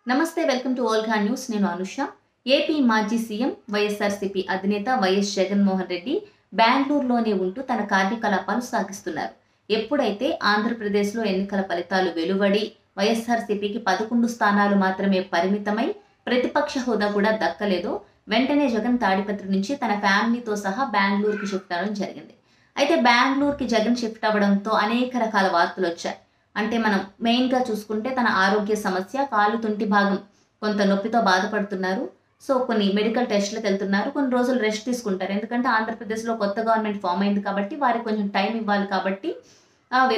నమస్తే, welcome to Olga news. నేను అనుష. ఏపీ మాజీ సీఎం వైఎస్ఆర్సీపీ అధినేత వైఎస్ జగన్మోహన్ రెడ్డి బెంగళూరులోనే ఉంటూ తన కార్యకలాపాలు సాగిస్తున్నారు. ఎప్పుడైతే ఆంధ్రప్రదేశ్లో ఎన్నికల ఫలితాలు వెలువడి వైఎస్ఆర్సీపీకి 11 స్థానాలు మాత్రమే పరిమితమై ప్రతిపక్ష హోదా కూడా దక్కలేదో వెంటనే జగన్ తాడిపత్రి నుంచి తన ఫ్యామిలీతో సహా బెంగళూరుకి షిఫ్ట్ అవ్వడం జరిగింది. అయితే బెంగళూరుకి జగన్ షిఫ్ట్ అవ్వడంతో అనేక రకాల వార్తలు వచ్చాయి. అంటే మనం మెయిన్గా చూసుకుంటే తన ఆరోగ్య సమస్య, కాలు తుంటి భాగం కొంత నొప్పితో బాధపడుతున్నారు. సో కొన్ని మెడికల్ టెస్టులకు వెళ్తున్నారు. కొన్ని రోజులు రెస్ట్ తీసుకుంటారు. ఎందుకంటే ఆంధ్రప్రదేశ్లో కొత్త గవర్నమెంట్ ఫామ్ అయింది కాబట్టి వారికి కొంచెం టైం ఇవ్వాలి కాబట్టి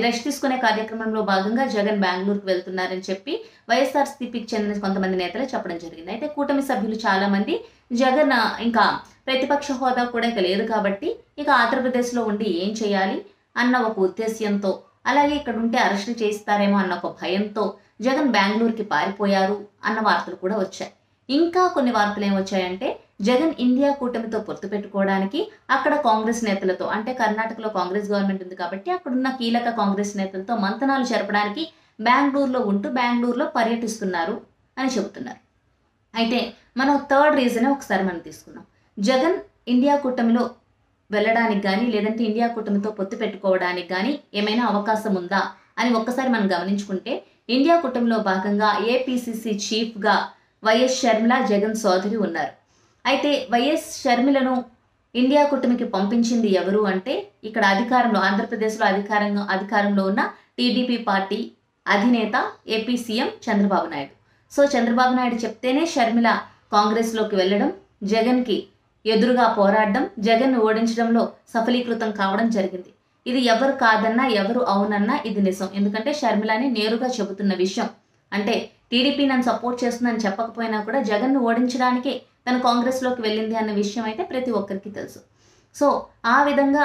రెస్ట్ తీసుకునే కార్యక్రమంలో భాగంగా జగన్ బెంగళూరుకు వెళ్తున్నారని చెప్పి వైఎస్ఆర్సీపీకి చెందిన కొంతమంది నేతలు చెప్పడం జరిగింది. అయితే కూటమి సభ్యులు చాలా మంది జగన్ ఇంకా ప్రతిపక్ష హోదా కూడా ఇక లేదు కాబట్టి ఇక ఆంధ్రప్రదేశ్లో ఉండి ఏం చేయాలి అన్న ఒక ఉద్దేశ్యంతో, అలాగే ఇక్కడ ఉంటే అరెస్టులు చేయిస్తారేమో అన్న ఒక భయంతో జగన్ బెంగళూరుకి పారిపోయారు అన్న వార్తలు కూడా వచ్చాయి. ఇంకా కొన్ని వార్తలు ఏమొచ్చాయంటే జగన్ ఇండియా కూటమితో పొత్తు పెట్టుకోవడానికి అక్కడ కాంగ్రెస్ నేతలతో, అంటే కర్ణాటకలో కాంగ్రెస్ గవర్నమెంట్ ఉంది కాబట్టి అక్కడున్న కీలక కాంగ్రెస్ నేతలతో మంతనాలు జరపడానికి బెంగళూరులో ఉంటూ బెంగళూరులో పర్యటిస్తున్నారు అని చెబుతున్నారు. అయితే మనం థర్డ్ రీజన్ ఒకసారి మనం తీసుకుందాం. జగన్ ఇండియా కూటమిలో వెళ్ళడానికి కానీ లేదంటే ఇండియా కూటమితో పొత్తు పెట్టుకోవడానికి కానీ ఏమైనా అవకాశం ఉందా అని ఒక్కసారి మనం గమనించుకుంటే, ఇండియా కూటమిలో భాగంగా ఏపీసీసీ చీఫ్గా వైఎస్ షర్మిల జగన్ సోదరి ఉన్నారు. అయితే వైఎస్ షర్మిలను ఇండియా కూటమికి పంపించింది ఎవరు అంటే ఇక్కడ అధికారంలో ఆంధ్రప్రదేశ్లో అధికారంలో ఉన్న టీడీపీ పార్టీ అధినేత AP CM Chandrababu Naidu. So Chandrababu Naidu చెప్తేనే షర్మిల కాంగ్రెస్లోకి వెళ్ళడం, జగన్కి ఎదురుగా పోరాడడం, జగన్ ఓడించడంలో సఫలీకృతం కావడం జరిగింది. ఇది ఎవరు కాదన్నా ఎవరు అవునన్నా ఇది నిజం. ఎందుకంటే షర్మిలని నేరుగా చెబుతున్న విషయం. అంటే టీడీపీ నన్ను సపోర్ట్ చేస్తుందని చెప్పకపోయినా కూడా జగన్ను ఓడించడానికే తను కాంగ్రెస్లోకి వెళ్ళింది అన్న విషయం అయితే ప్రతి ఒక్కరికి తెలుసు. సో ఆ విధంగా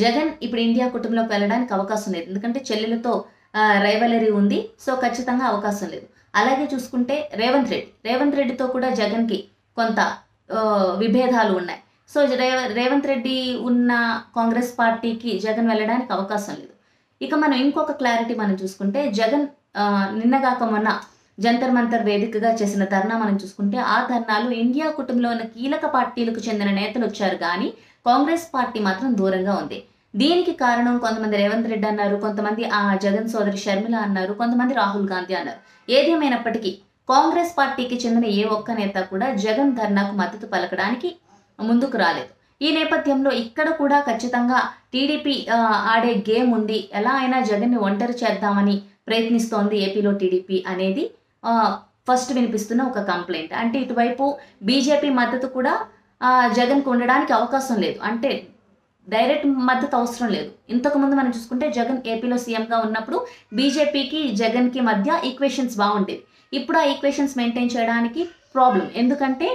జగన్ ఇప్పుడు ఇండియా కూటమిలోకి వెళ్ళడానికి అవకాశం లేదు. ఎందుకంటే చెల్లెలతో రైవలరీ ఉంది. సో ఖచ్చితంగా అవకాశం లేదు. అలాగే చూసుకుంటే రేవంత్ రెడ్డితో కూడా జగన్కి కొంత విభేదాలు ఉన్నాయి. సో రేవంత్ రెడ్డి ఉన్న కాంగ్రెస్ పార్టీకి జగన్ వెళ్ళడానికి అవకాశం లేదు. ఇక మనం ఇంకొక క్లారిటీ మనం చూసుకుంటే జగన్ నిన్నగాక మొన్న జంతర్ మంతర్ వేదికగా చేసిన ధర్నా మనం చూసుకుంటే ఆ ధర్నాలు ఇండియా కుటుంబంలో ఉన్న కీలక పార్టీలకు చెందిన నేతలు వచ్చారు కానీ కాంగ్రెస్ పార్టీ మాత్రం దూరంగా ఉంది. దీనికి కారణం కొంతమంది రేవంత్ రెడ్డి అన్నారు, కొంతమంది జగన్ సోదరి షర్మిల అన్నారు, కొంతమంది రాహుల్ గాంధీ అన్నారు. ఏదేమైనప్పటికీ కాంగ్రెస్ పార్టీకి చెందిన ఏ ఒక్క నేత కూడా జగన్ ధర్నాకు మద్దతు పలకడానికి ముందుకు రాలేదు. ఈ నేపథ్యంలో ఇక్కడ కూడా ఖచ్చితంగా టీడీపీ ఆడే గేమ్ ఉంది. ఎలా అయినా జగన్ని ఒంటరి చేద్దామని ప్రయత్నిస్తోంది ఏపీలో టీడీపీ అనేది ఫస్ట్ వినిపిస్తున్న ఒక కంప్లైంట్. అంటే ఇటువైపు బీజేపీ మద్దతు కూడా జగన్కు ఉండడానికి అవకాశం లేదు. అంటే డైరెక్ట్ మద్దతు అవసరం లేదు. ఇంతకుముందు మనం చూసుకుంటే జగన్ ఏపీలో సీఎంగా ఉన్నప్పుడు బీజేపీకి జగన్కి మధ్య ఈక్వేషన్స్ బాగుండేవి. ఇప్పుడు ఆ ఈక్వేషన్స్ మెయింటైన్ చేయడానికి ప్రాబ్లం. ఎందుకంటే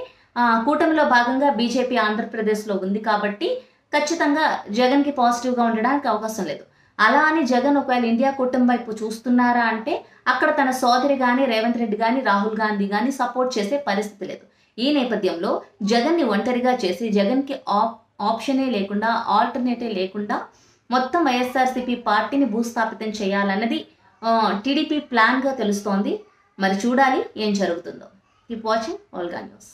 కూటమిలో భాగంగా బీజేపీ ఆంధ్రప్రదేశ్లో ఉంది కాబట్టి ఖచ్చితంగా జగన్కి పాజిటివ్గా ఉండడానికి అవకాశం లేదు. అలా అని జగన్ ఒకవేళ ఇండియా కూటమి వైపు చూస్తున్నారా అంటే అక్కడ తన సోదరి కానీ రేవంత్ రెడ్డి కానీ రాహుల్ గాంధీ కానీ సపోర్ట్ చేసే పరిస్థితి లేదు. ఈ నేపథ్యంలో జగన్ని ఒంటరిగా చేసి జగన్కి ఆప్షనే లేకుండా, ఆల్టర్నేటివ్ లేకుండా మొత్తం వైఎస్ఆర్సీపీ పార్టీని భూస్థాపితం చేయాలన్నది టీడీపీ ప్లాన్గా తెలుస్తోంది. మరి చూడాలి ఏం జరుగుతుందో. Keep watching Olga news.